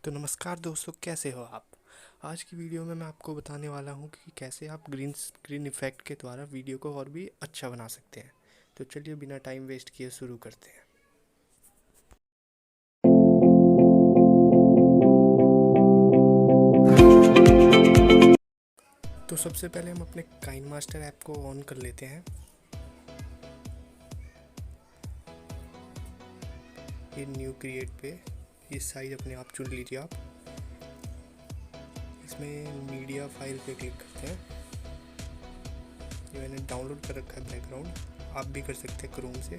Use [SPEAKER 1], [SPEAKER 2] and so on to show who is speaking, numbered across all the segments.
[SPEAKER 1] तो नमस्कार दोस्तों, कैसे हो आप। आज की वीडियो में मैं आपको बताने वाला हूं कि कैसे आप ग्रीन स्क्रीन इफ़ेक्ट के द्वारा वीडियो को और भी अच्छा बना सकते हैं। तो चलिए बिना टाइम वेस्ट किए शुरू करते हैं। तो सबसे पहले हम अपने काइनमास्टर ऐप को ऑन कर लेते हैं। ये न्यू क्रिएट पे ये साइज अपने आप चुन लीजिए। आप इसमें मीडिया फाइल पे क्लिक करते हैं। ये मैंने डाउनलोड कर रखा है बैकग्राउंड, आप भी कर सकते हैं क्रोम से।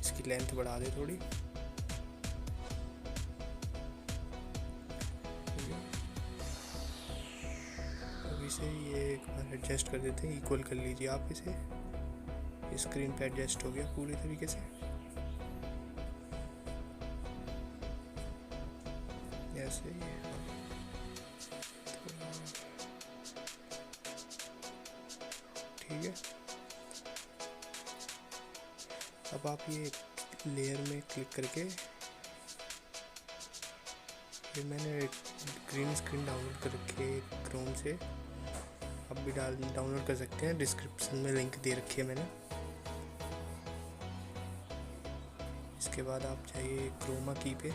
[SPEAKER 1] इसकी लेंथ बढ़ा दे थोड़ी। अब इसे ये एक बार एडजस्ट कर देते हैं, इक्वल कर लीजिए आप इसे। स्क्रीन पे एडजस्ट हो गया पूरी तरीके से। ऐसे ही ठीक है। अब आप ये लेयर में क्लिक करके, ये मैंने ग्रीन स्क्रीन डाउनलोड कर रखी है क्रोम से, आप भी डाउनलोड कर सकते हैं। डिस्क्रिप्शन में लिंक दे रखी है मैंने। इसके बाद आप चाहिए क्रोमा की पे,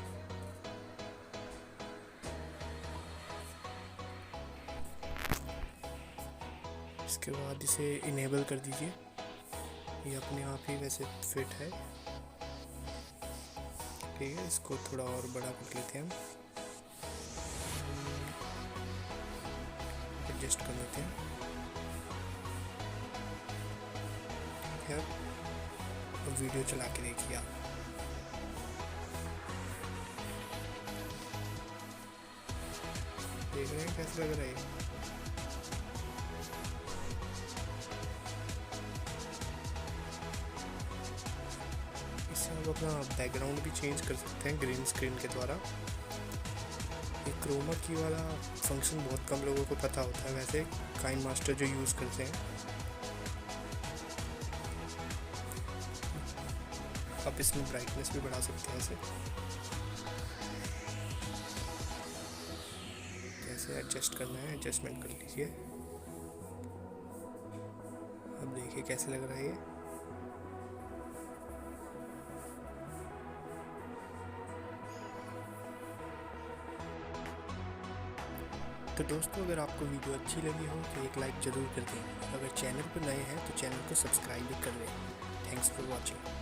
[SPEAKER 1] इसके बाद इसे इनेबल कर दीजिए। ये अपने आप ही वैसे फिट है, ठीक है। इसको थोड़ा और बड़ा कर लेते हैं, हम एडजस्ट कर लेते हैं। ठीक है, अब वीडियो चला के देखिए आप। देख रहे हैं कैसा लग रहा है। आप अपना बैकग्राउंड भी चेंज कर सकते हैं ग्रीन स्क्रीन के द्वारा। ये क्रोमा की वाला फंक्शन बहुत कम लोगों को पता होता है, वैसे काइनमास्टर जो यूज़ करते हैं। आप इसमें ब्राइटनेस भी बढ़ा सकते हैं। ऐसे कैसे एडजस्ट करना है एडजस्टमेंट कर लीजिए। अब देखिए कैसे लग रहा है ये। तो दोस्तों, अगर आपको वीडियो अच्छी लगी हो तो एक लाइक ज़रूर कर दें। अगर चैनल पर नए हैं तो चैनल को सब्सक्राइब भी कर लें। Thanks for watching.